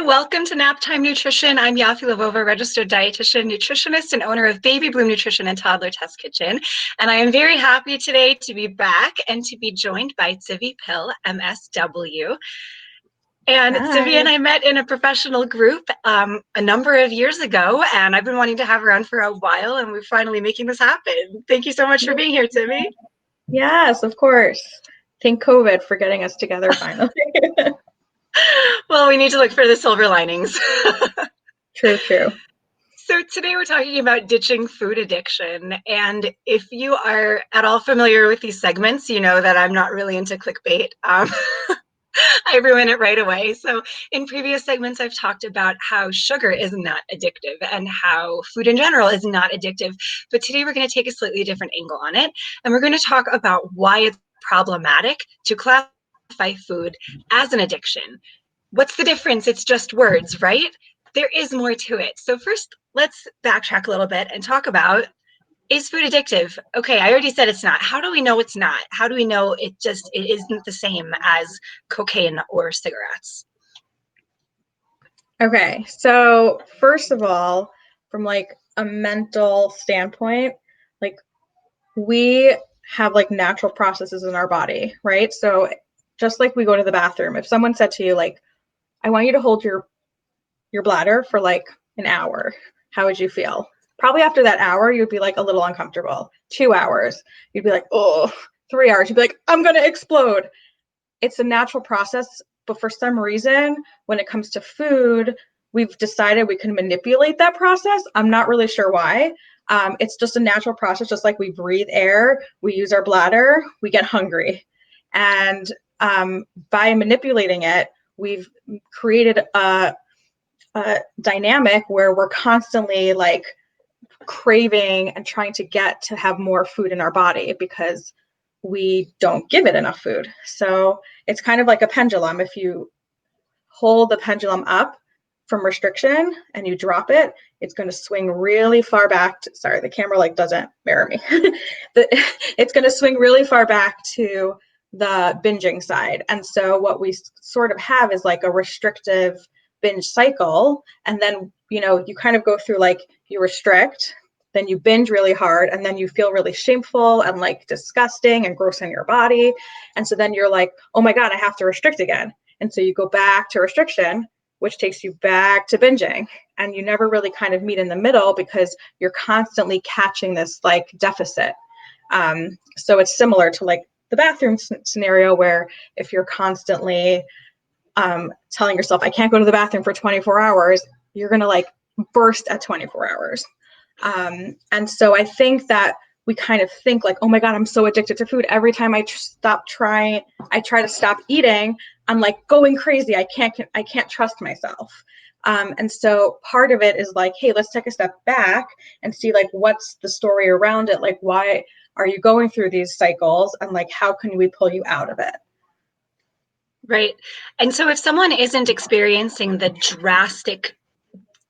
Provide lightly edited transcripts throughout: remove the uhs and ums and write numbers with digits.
welcome to Naptime Nutrition. I'm Yaffi Lvova, registered dietitian, nutritionist, and owner of Baby Bloom Nutrition and Toddler Test Kitchen. And I am very happy today to be back and to be joined by Tzivie Pill, MSW. And Tzivie and I met in a professional group a number of years ago, and I've been wanting to have her on for a while, and we're finally making this happen. Thank you so much for being here, Tzivie. Yes, of course. Thank COVID for getting us together finally. Well, we need to look for the silver linings. True. So today we're talking about ditching food addiction. And if you are at all familiar with these segments, you know that I'm not really into clickbait. I ruin it right away. So in previous segments, I've talked about how sugar is not addictive and how food in general is not addictive. But today we're going to take a slightly different angle on it. And we're going to talk about why it's problematic to classify food as an addiction. What's the difference? It's just words, right? There is more to it. So first, let's backtrack a little bit and talk about, is food addictive? Okay, I already said it's not. How do we know it's not? How do we know it isn't the same as cocaine or cigarettes? Okay, so first of all, from like a mental standpoint, like we have like natural processes in our body, right? So just like we go to the bathroom, if someone said to you like, I want you to hold your bladder for like an hour, how would you feel? Probably after that hour, you'd be like a little uncomfortable. 2 hours, you'd be like, oh, 3 hours, you'd be like, I'm going to explode. It's a natural process. But for some reason, when it comes to food, we've decided we can manipulate that process. I'm not really sure why. It's just a natural process, just like we breathe air, we use our bladder, we get hungry. And by manipulating it, we've created a dynamic where we're constantly like craving and trying to get to have more food in our body because we don't give it enough food. So it's kind of like a pendulum. If you hold the pendulum up from restriction and you drop it, it's going to swing really far back. Sorry, the camera like doesn't mirror me. It's going to swing really far back to the binging side. And so what we sort of have is like a restrictive binge cycle. And then, you kind of go through like you restrict, then you binge really hard, and then you feel really shameful and like disgusting and gross in your body. And so then you're like, oh my God, I have to restrict again. And so you go back to restriction, which takes you back to binging. And you never really kind of meet in the middle because you're constantly catching this like deficit. So it's similar to like the bathroom scenario where if you're constantly telling yourself, I can't go to the bathroom for 24 hours, you're going to like burst at 24 hours. And so I think that we kind of think like, oh my God, I'm so addicted to food. Every time I try to stop eating, I'm like going crazy. I can't trust myself. And so part of it is like, hey, let's take a step back and see like, what's the story around it? Like, why are you going through these cycles? And like, how can we pull you out of it? Right. And so if someone isn't experiencing the drastic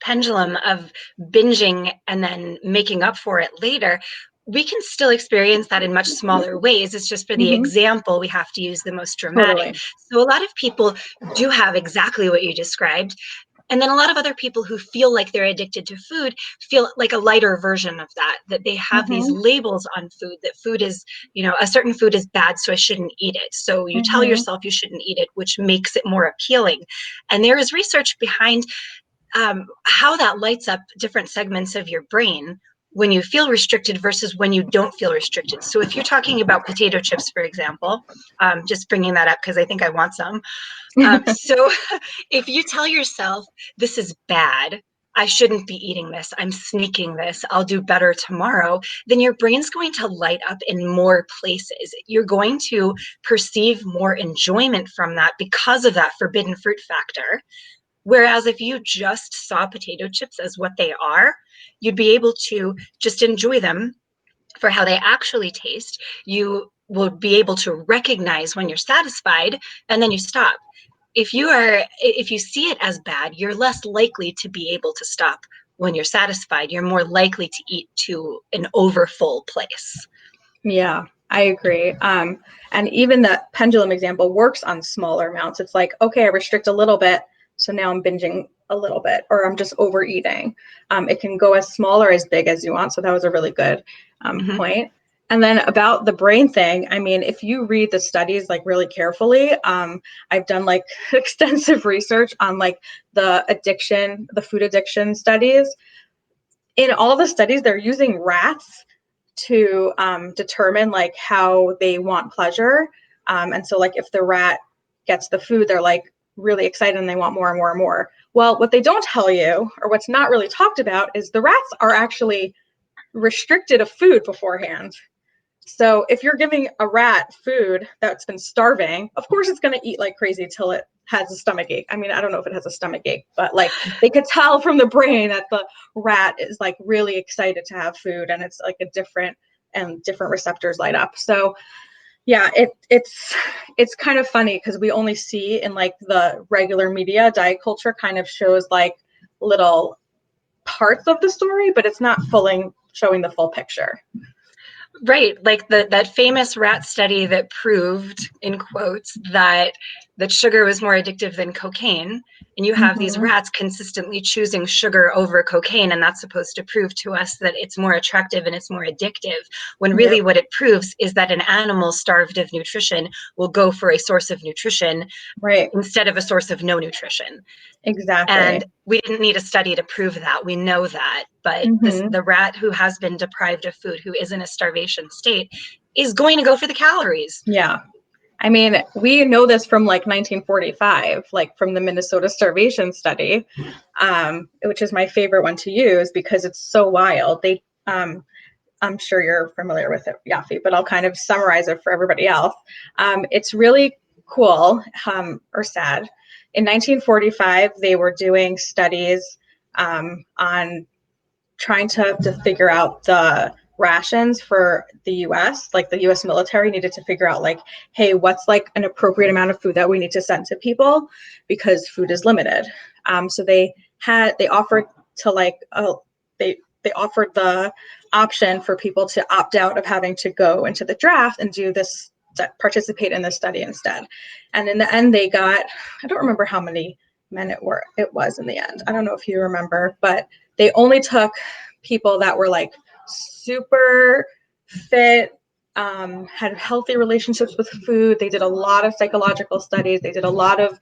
pendulum of binging and then making up for it later, we can still experience that in much smaller ways. It's just for the example, we have to use the most dramatic. Totally. So a lot of people do have exactly what you described. And then a lot of other people who feel like they're addicted to food feel like a lighter version of that they have these labels on food, that food is, a certain food is bad, so I shouldn't eat it. So you tell yourself you shouldn't eat it, which makes it more appealing. And there is research behind how that lights up different segments of your brain when you feel restricted versus when you don't feel restricted. So if you're talking about potato chips, for example, just bringing that up because I think I want some. So if you tell yourself, this is bad, I shouldn't be eating this, I'm sneaking this, I'll do better tomorrow, then your brain's going to light up in more places. You're going to perceive more enjoyment from that because of that forbidden fruit factor. Whereas if you just saw potato chips as what they are, you'd be able to just enjoy them for how they actually taste. You will be able to recognize when you're satisfied, and then you stop. If you see it as bad, you're less likely to be able to stop when you're satisfied. You're more likely to eat to an overfull place. Yeah, I agree. And even that pendulum example works on smaller amounts. It's like, okay, I restrict a little bit So now I'm binging a little bit, or I'm just overeating. It can go as small or as big as you want. So that was a really good point. And then about the brain thing, I mean, if you read the studies like really carefully, I've done like extensive research on like the food addiction studies. In all the studies, they're using rats to determine like how they want pleasure. And so like if the rat gets the food, they're like really excited and they want more and more and more. Well, what they don't tell you, or what's not really talked about, is the rats are actually restricted of food beforehand. So if you're giving a rat food that's been starving, of course it's going to eat like crazy till it has a stomach ache. I mean, I don't know if it has a stomach ache, but like they could tell from the brain that the rat is like really excited to have food, and it's like a different receptors light up. So yeah, it's kind of funny because we only see in like the regular media, diet culture kind of shows like little parts of the story, but it's not fully showing the full picture. Right, like that famous rat study that proved, in quotes, that sugar was more addictive than cocaine. And you have these rats consistently choosing sugar over cocaine, and that's supposed to prove to us that it's more attractive and it's more addictive, when really what it proves is that an animal starved of nutrition will go for a source of nutrition instead of a source of no nutrition. Exactly. And we didn't need a study to prove that. We know that. But the rat who has been deprived of food, who is in a starvation state, is going to go for the calories. Yeah. I mean, we know this from like 1945, like from the Minnesota starvation study, which is my favorite one to use because it's so wild. I'm sure you're familiar with it, Yaffi, but I'll kind of summarize it for everybody else. It's really cool, or sad. In 1945, they were doing studies on trying to figure out the rations for the US. Like the US military needed to figure out like, hey, what's like an appropriate amount of food that we need to send to people because food is limited. So they offered to like they offered the option for people to opt out of having to go into the draft and do this, participate in this study instead. And in the end, they got, I don't remember how many men it was in the end. I don't know if you remember, but they only took people that were like super fit, had healthy relationships with food. They did a lot of psychological studies. They did a lot of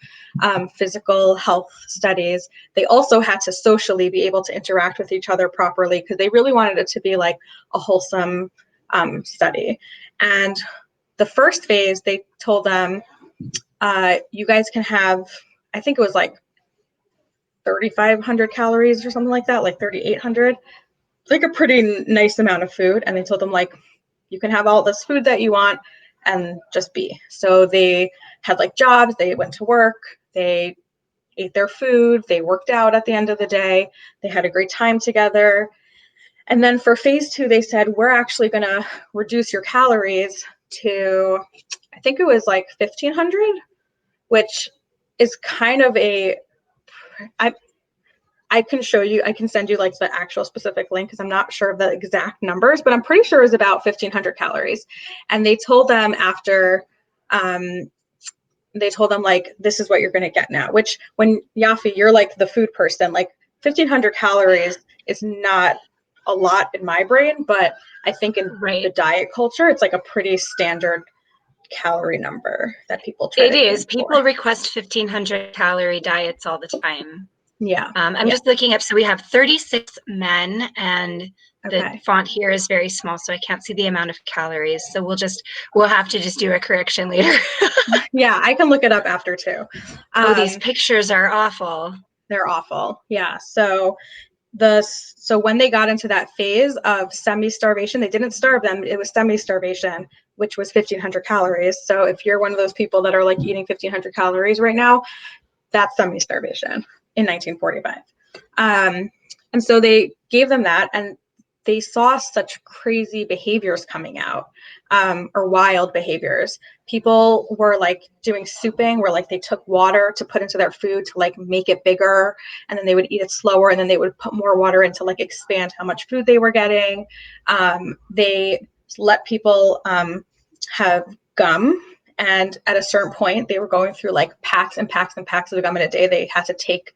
physical health studies. They also had to socially be able to interact with each other properly because they really wanted it to be like a wholesome study. And the first phase, they told them, you guys can have, I think it was like 3,500 calories or something like that, like 3,800, like a pretty nice amount of food. And they told them like, you can have all this food that you want and just be. So they had like jobs, they went to work, they ate their food, they worked out at the end of the day, they had a great time together. And then for phase 2, they said, we're actually going to reduce your calories to, I think it was like 1,500, which is kind of I can show you, I can send you like the actual specific link because I'm not sure of the exact numbers, but I'm pretty sure it was about 1,500 calories. And they told them after, they told them like, this is what you're going to get now, which when Yaffi, you're like the food person, like 1,500 calories is not a lot in my brain, but I think in the diet culture, it's like a pretty standard calorie number that people try to aim for. People request 1,500 calorie diets all the time. Yeah. I'm just looking up. So we have 36 men, and the font here is very small, so I can't see the amount of calories. So we'll have to just do a correction later. Yeah, I can look it up after too. These pictures are awful. They're awful. Yeah. So when they got into that phase of semi-starvation, they didn't starve them. It was semi-starvation, which was 1,500 calories. So if you're one of those people that are like eating 1,500 calories right now, that's semi-starvation in 1945. And so they gave them that, and they saw such crazy behaviors coming out, or wild behaviors. People were like doing souping, where like they took water to put into their food to like make it bigger, and then they would eat it slower, and then they would put more water in to like expand how much food they were getting. They let people have gum And at a certain point, they were going through like packs and packs and packs of the gum in a day. They had to take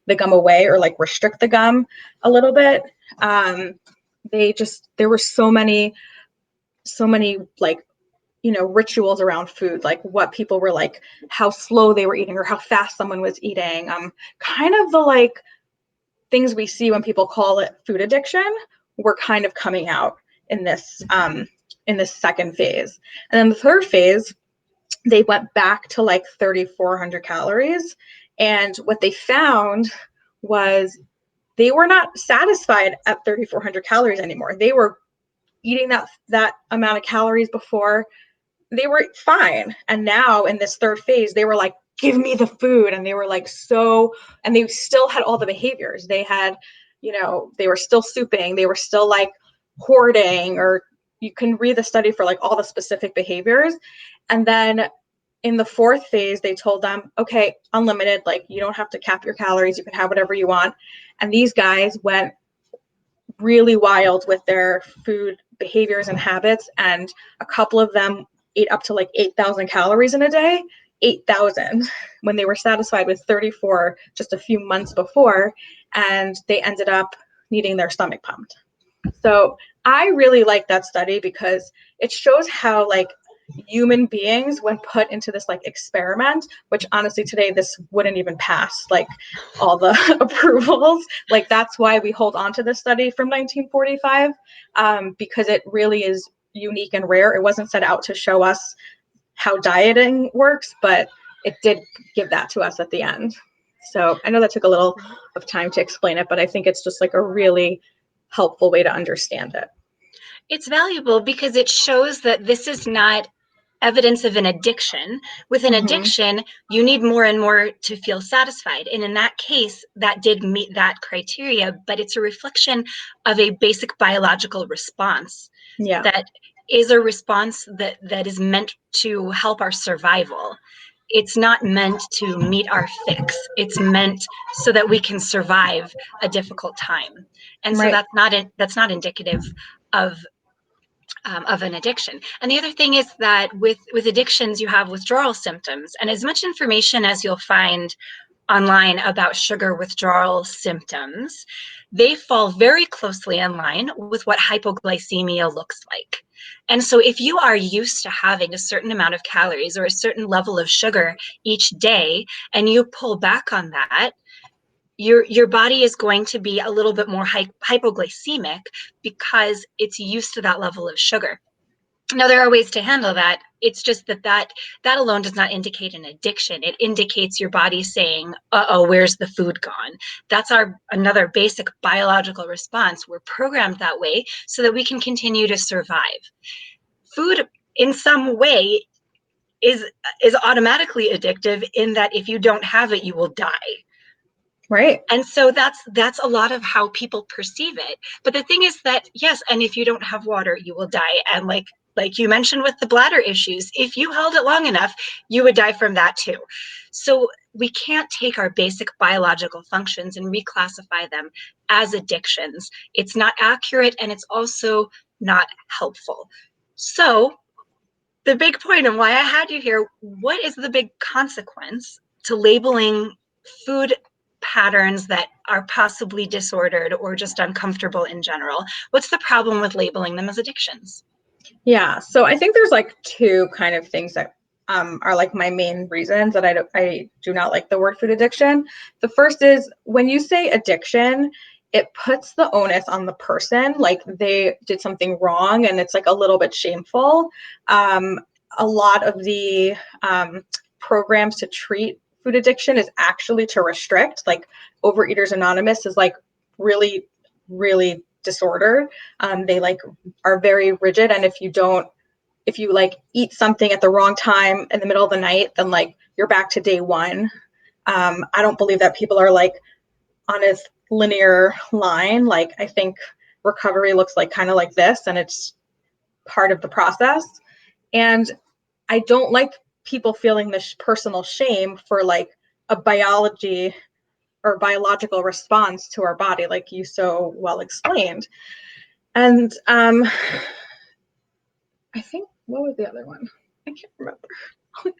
the gum away or like restrict the gum a little bit. There were so many like, rituals around food, like what people were like, how slow they were eating or how fast someone was eating. Kind of the like things we see when people call it food addiction were kind of coming out in this second phase. And then the third phase, they went back to like 3,400 calories. And what they found was they were not satisfied at 3,400 calories anymore. They were eating that amount of calories before, they were fine. And now in this third phase, they were like, give me the food. And they were like, and they still had all the behaviors. They had, they were still souping. They were still like hoarding, or you can read the study for like all the specific behaviors. And then in the fourth phase, they told them, okay, unlimited, like you don't have to cap your calories. You can have whatever you want. And these guys went really wild with their food behaviors and habits. And a couple of them ate up to like 8,000 calories in a day, 8,000 when they were satisfied with 34 just a few months before. And they ended up needing their stomach pumped. So I really like that study because it shows how like human beings, when put into this like experiment, which honestly today this wouldn't even pass like all the approvals, like that's why we hold on to this study from 1945, because it really is unique and rare. It wasn't set out to show us how dieting works, but it did give that to us at the end. So I know that took a little of time to explain it, but I think it's just like a really helpful way to understand it. It's valuable because it shows that this is not evidence of an addiction. With an Mm-hmm. addiction, you need more and more to feel satisfied. And in that case, that did meet that criteria, but it's a reflection of a basic biological response Yeah. that is a response that is meant to help our survival. It's not meant to meet our fix. It's meant so that we can survive a difficult time. And so Right. that's not indicative of an addiction. And the other thing is that with addictions, you have withdrawal symptoms. And as much information as you'll find online about sugar withdrawal symptoms, they fall very closely in line with what hypoglycemia looks like. And so if you are used to having a certain amount of calories or a certain level of sugar each day, and you pull back on that, your body is going to be a little bit more hypoglycemic because it's used to that level of sugar. Now, there are ways to handle that. It's just that alone does not indicate an addiction. It indicates your body saying, "Uh-oh, where's the food gone?" That's another basic biological response. We're programmed that way so that we can continue to survive. Food, in some way, is automatically addictive in that if you don't have it, you will die. Right. And so that's a lot of how people perceive it. But the thing is that yes, and if you don't have water, you will die. And like you mentioned with the bladder issues, if you held it long enough, you would die from that too. So we can't take our basic biological functions and reclassify them as addictions. It's not accurate, and it's also not helpful. So the big point and why I had you here, what is the big consequence to labeling food patterns that are possibly disordered or just uncomfortable in general? What's the problem with labeling them as addictions? Yeah. So I think there's like two kind of things that are like my main reasons that I do not like the word food addiction. The first is when you say addiction, it puts the onus on the person, like they did something wrong and it's like a little bit shameful. A lot of the programs to treat food addiction is actually to restrict, like Overeaters Anonymous is like really, really disordered. They like are very rigid, and if you like eat something at the wrong time in the middle of the night, then like you're back to day one. I don't believe that people are like on a linear line. Like I think recovery looks like kind of like this, and it's part of the process. And I don't like people feeling this personal shame for like a biology or biological response to our body, like you so well explained. And I think, what was the other one? I can't remember.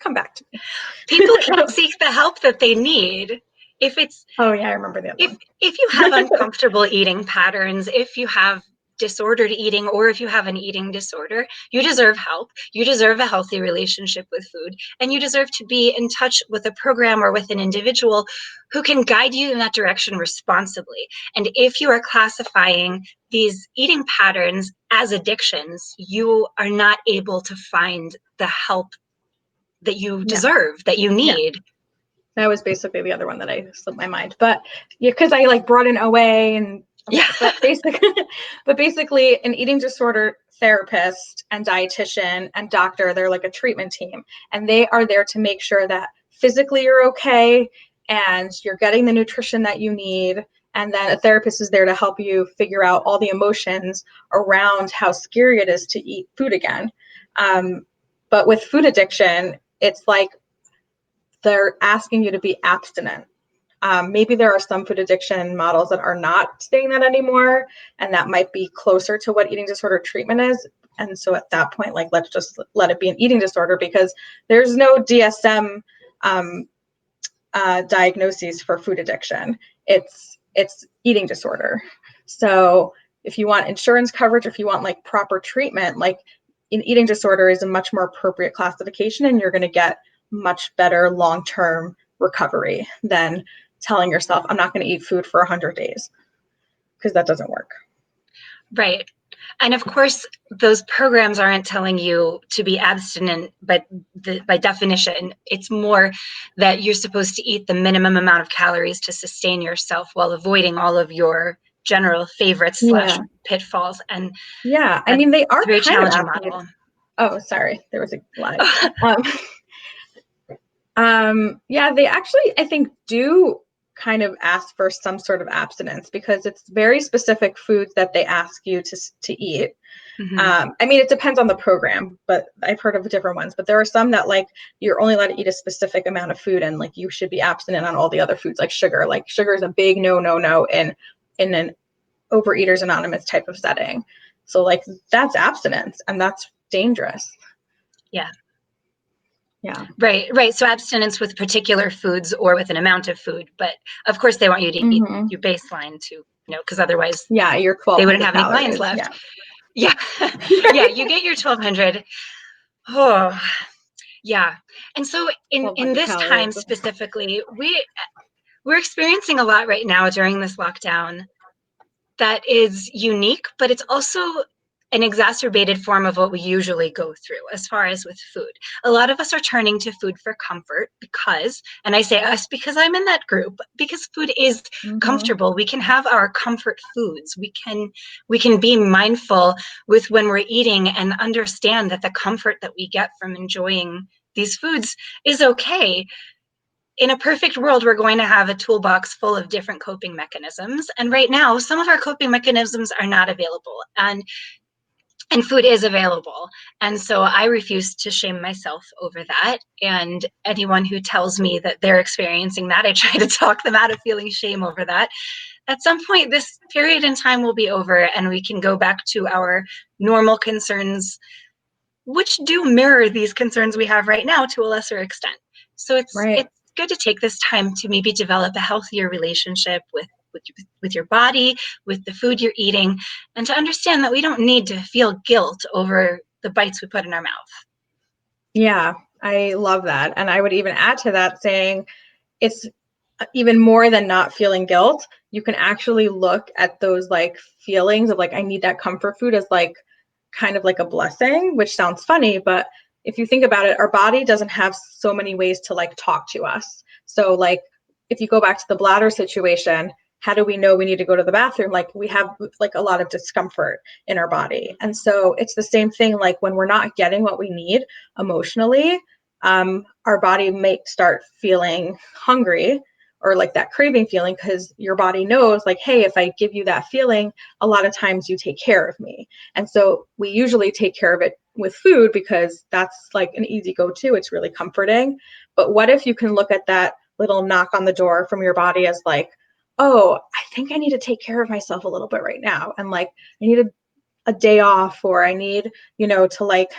Come back to me. People can't seek the help that they need. If it's Oh yeah, I remember the other one. if you have uncomfortable eating patterns, if you have disordered eating, or if you have an eating disorder, you deserve help. You deserve a healthy relationship with food, and you deserve to be in touch with a program or with an individual who can guide you in that direction responsibly. And if you are classifying these eating patterns as addictions, you are not able to find the help that you deserve, that you need. That was basically the other one that I slipped my mind. But yeah, because I like brought in OA and Yeah. but basically an eating disorder therapist and dietitian and doctor, they're like a treatment team, and they are there to make sure that physically you're okay and you're getting the nutrition that you need. And then a therapist is there to help you figure out all the emotions around how scary it is to eat food again. But with food addiction, it's like they're asking you to be abstinent. Maybe there are some food addiction models that are not saying that anymore, and that might be closer to what eating disorder treatment is. And so at that point, like, let's just let it be an eating disorder, because there's no DSM diagnoses for food addiction. It's eating disorder. So if you want insurance coverage, if you want like proper treatment, like an eating disorder is a much more appropriate classification, and you're going to get much better long-term recovery than telling yourself, I'm not going to eat food for 100 days, because that doesn't work. Right. And of course, those programs aren't telling you to be abstinent, but by definition, it's more that you're supposed to eat the minimum amount of calories to sustain yourself while avoiding all of your general favorites / pitfalls. And yeah, I mean, they are very kind challenging of model. Oh, sorry, there was a lag. Yeah, they actually, I think, do kind of ask for some sort of abstinence, because it's very specific foods that they ask you to eat. Mm-hmm. I mean, it depends on the program, but I've heard of different ones. But there are some that like you're only allowed to eat a specific amount of food, and like you should be abstinent on all the other foods, like sugar. Like sugar is a big no in an Overeaters Anonymous type of setting. So like that's abstinence, and that's dangerous. Yeah. Yeah. Right. So abstinence with particular foods or with an amount of food, but of course they want you to eat your baseline to, because otherwise, your 1,200 they wouldn't have any calories. clients left. Yeah. Yeah. You get your 1,200. Oh, yeah. And so in this calories. Time specifically, we're experiencing a lot right now during this lockdown that is unique, but it's also an exacerbated form of what we usually go through as far as with food. A lot of us are turning to food for comfort because, and I say us because I'm in that group, because food is comfortable. We can have our comfort foods. We can be mindful with when we're eating and understand that the comfort that we get from enjoying these foods is okay. In a perfect world, we're going to have a toolbox full of different coping mechanisms. And right now, some of our coping mechanisms are not available. And food is available. And so I refuse to shame myself over that. And anyone who tells me that they're experiencing that, I try to talk them out of feeling shame over that. At some point, this period in time will be over, and we can go back to our normal concerns, which do mirror these concerns we have right now to a lesser extent. So it's good to take this time to maybe develop a healthier relationship with your body, with the food you're eating, and to understand that we don't need to feel guilt over the bites we put in our mouth. Yeah, I love that. And I would even add to that saying it's even more than not feeling guilt. You can actually look at those like feelings of like, I need that comfort food as like kind of like a blessing, which sounds funny, but if you think about it, our body doesn't have so many ways to like talk to us. So like if you go back to the bladder situation, how do we know we need to go to the bathroom? Like we have like a lot of discomfort in our body. And so it's the same thing, like when we're not getting what we need emotionally, our body may start feeling hungry or like that craving feeling, because your body knows like, hey, if I give you that feeling, a lot of times you take care of me. And so we usually take care of it with food because that's like an easy go-to. It's really comforting. But what if you can look at that little knock on the door from your body as like, oh, I think I need to take care of myself a little bit right now. And like, I need a day off, or I need, to like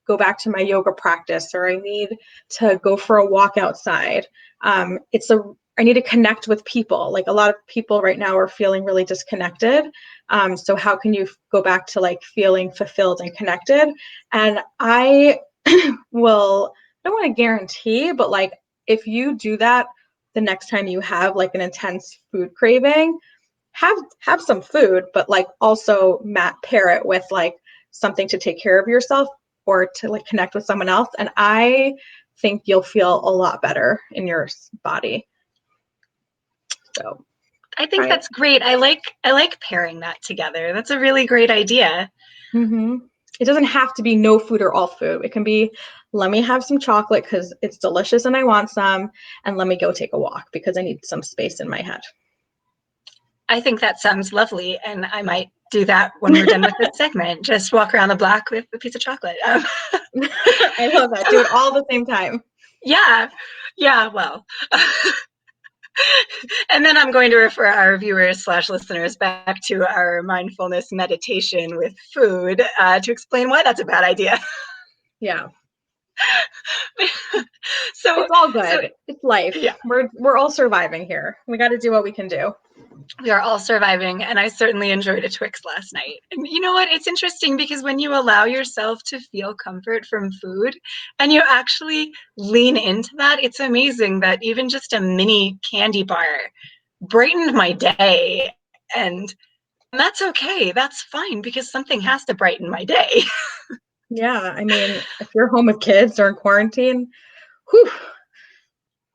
go back to my yoga practice, or I need to go for a walk outside. I need to connect with people. Like a lot of people right now are feeling really disconnected. So how can you go back to like feeling fulfilled and connected? And I will, I don't want to guarantee, but like if you do that the next time you have like an intense food craving, have some food, but like also pair it with like something to take care of yourself or to like connect with someone else. And I think you'll feel a lot better in your body. So I think that's great. I like pairing that together. That's a really great idea. Mm-hmm. It doesn't have to be no food or all food. It can be, let me have some chocolate because it's delicious and I want some, and let me go take a walk because I need some space in my head. I think that sounds lovely, and I might do that when we're done with this segment. Just walk around the block with a piece of chocolate. I love that. Do it all at the same time. Yeah, well. And then I'm going to refer our viewers/listeners back to our mindfulness meditation with food to explain why that's a bad idea. Yeah. So it's all good. It's life. Yeah. We're all surviving here. We got to do what we can do. We are all surviving, and I certainly enjoyed a Twix last night. And you know what? It's interesting because when you allow yourself to feel comfort from food and you actually lean into that, it's amazing that even just a mini candy bar brightened my day. And that's okay. That's fine because something has to brighten my day. Yeah. I mean, if you're home with kids or in quarantine, whew,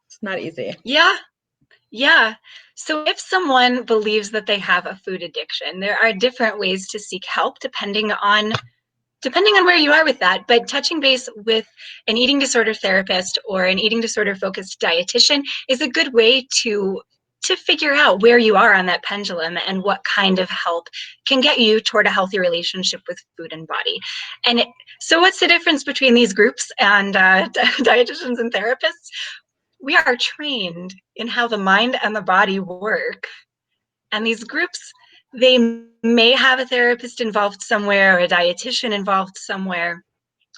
it's not easy. Yeah. So if someone believes that they have a food addiction, there are different ways to seek help depending on where you are with that. But touching base with an eating disorder therapist or an eating disorder focused dietitian is a good way to figure out where you are on that pendulum and what kind of help can get you toward a healthy relationship with food and body. And so what's the difference between these groups and dietitians and therapists? We are trained in how the mind and the body work. And these groups, they may have a therapist involved somewhere or a dietitian involved somewhere,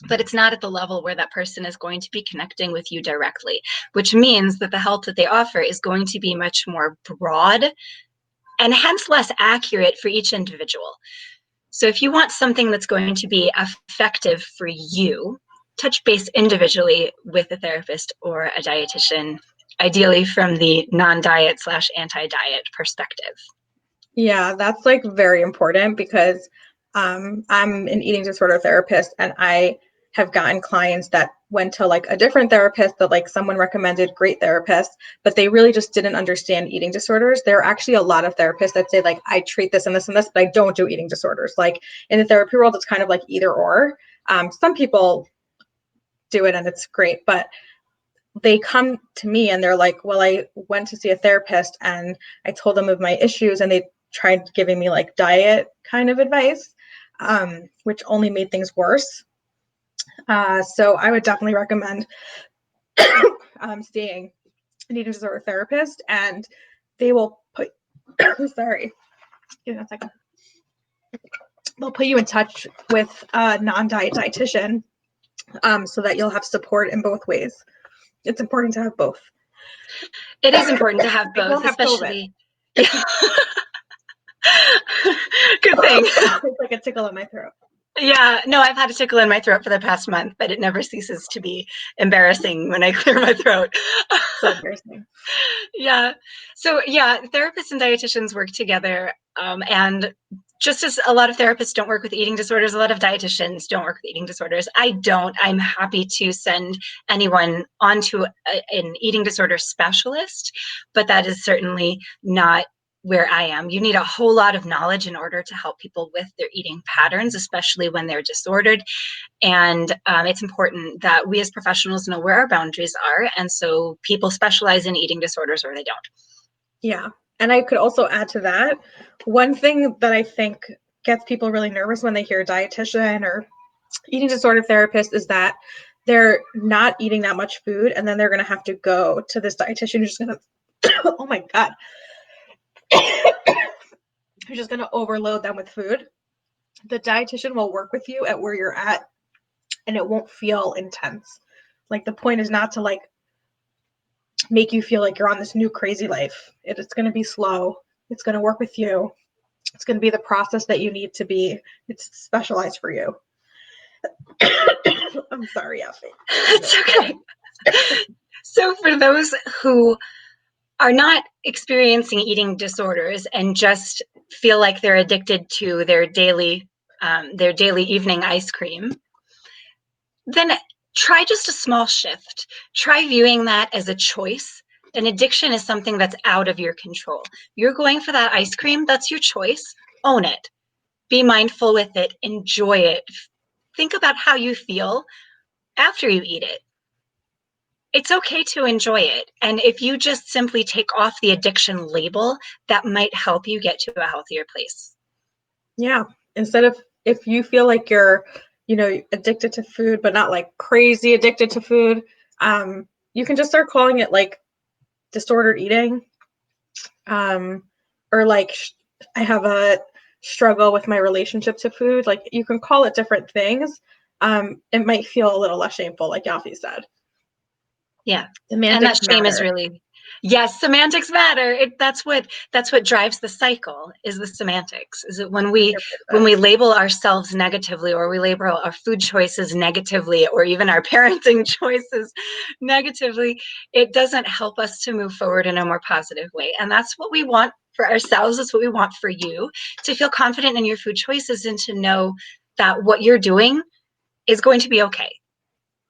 but it's not at the level where that person is going to be connecting with you directly, which means that the help that they offer is going to be much more broad and hence less accurate for each individual. So if you want something that's going to be effective for you, touch base individually with a therapist or a dietitian, ideally from the non-diet/anti-diet perspective. Yeah, that's like very important because I'm an eating disorder therapist, and I have gotten clients that went to like a different therapist that like someone recommended, great therapist, but they really just didn't understand eating disorders. There are actually a lot of therapists that say like, I treat this and this and this, but I don't do eating disorders. Like in the therapy world, it's kind of like either or. Some people do it and it's great, but they come to me and they're like, well, I went to see a therapist and I told them of my issues and they tried giving me like diet kind of advice, which only made things worse. So I would definitely recommend seeing an eating disorder therapist, and they will put, sorry, give me a second. They'll put you in touch with a non-diet dietitian so that you'll have support in both ways. It's important to have both. It is important to have I both, don't have especially. COVID. Yeah. Good thing. It's like a tickle in my throat. Yeah, no, I've had a tickle in my throat for the past month, but it never ceases to be embarrassing when I clear my throat. So embarrassing. Yeah. So, yeah, therapists and dietitians work together. And just as a lot of therapists don't work with eating disorders, a lot of dietitians don't work with eating disorders. I don't. I'm happy to send anyone onto an eating disorder specialist, but that is certainly not where I am. You need a whole lot of knowledge in order to help people with their eating patterns, especially when they're disordered. And it's important that we as professionals know where our boundaries are. And so people specialize in eating disorders or they don't. Yeah. And I could also add to that, one thing that I think gets people really nervous when they hear dietitian or eating disorder therapist is that they're not eating that much food and then they're going to have to go to this dietitian who's going to, oh my God, who's just going to overload them with food. The dietitian will work with you at where you're at and it won't feel intense. Like the point is not to like make you feel like you're on this new crazy life. It's going to be slow. It's going to work with you. It's going to be the process that you need to be. It's specialized for you. I'm sorry, Yaffi. It's okay. So for those who are not experiencing eating disorders and just feel like they're addicted to their daily evening ice cream, then try just a small shift. Try viewing that as a choice. An addiction is something that's out of your control. You're going for that ice cream, that's your choice. Own it. Be mindful with it. Enjoy it. Think about how you feel after you eat it. It's okay to enjoy it. And if you just simply take off the addiction label, that might help you get to a healthier place. Yeah. Instead of, if you feel like you're, addicted to food, but not like crazy addicted to food, you can just start calling it like disordered eating. Or like, I have a struggle with my relationship to food. Like you can call it different things. It might feel a little less shameful, like Yaffi said. Yeah. And that Semantics shame is matter. really, yes, semantics matter. That's what drives the cycle, is the semantics. Is it when we 100%. label ourselves negatively, or we label our food choices negatively, or even our parenting choices negatively, it doesn't help us to move forward in a more positive way. And that's what we want for ourselves. That's what we want for you, to feel confident in your food choices and to know that what you're doing is going to be okay.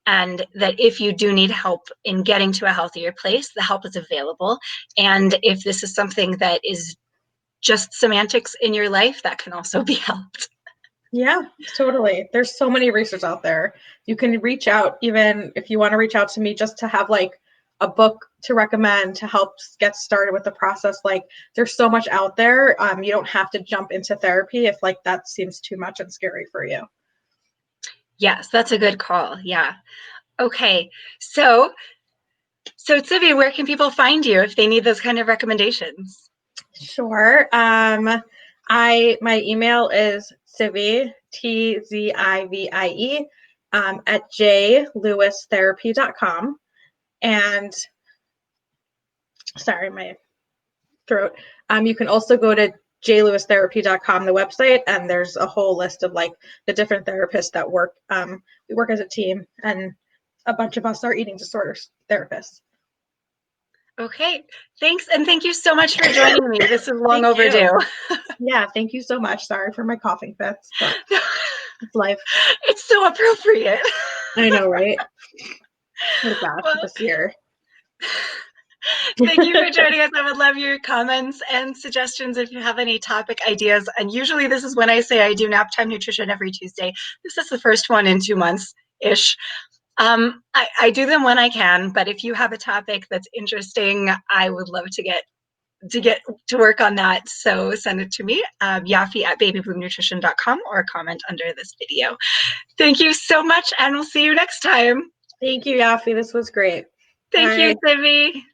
And that if you do need help in getting to a healthier place, the help is available. And if this is something that is just semantics in your life, that can also be helped. Yeah, totally. There's so many resources out there. You can reach out, even if you want to reach out to me just to have like a book to recommend to help get started with the process. Like there's so much out there. You don't have to jump into therapy if like that seems too much and scary for you. Yes, that's a good call. Yeah. Okay. So Tzivie, where can people find you if they need those kind of recommendations? Sure. My email is Tzivie, Tzivie, at jlewistherapy.com. And sorry, my throat. You can also go to jlewistherapy.com, the website, and there's a whole list of like the different therapists that work. We work as a team, and a bunch of us are eating disorders therapists. Okay. Thanks. And thank you so much for joining me. This is long Thank overdue. you. Yeah, thank you so much. Sorry for my coughing fits, but it's life. It's so appropriate. I know, right? Oh gosh, Well, this year. thank you for joining us. I would love your comments and suggestions if you have any topic ideas. And usually this is when I say I do nap time nutrition every Tuesday. This is the first one in 2 months-ish. I do them when I can, but if you have a topic that's interesting, I would love to get to work on that. So send it to me, Yaffi at babyboomnutrition.com, or comment under this video. Thank you so much, and we'll see you next time. Thank you, Yaffi. This was great. Thank Bye. you, Tzivie.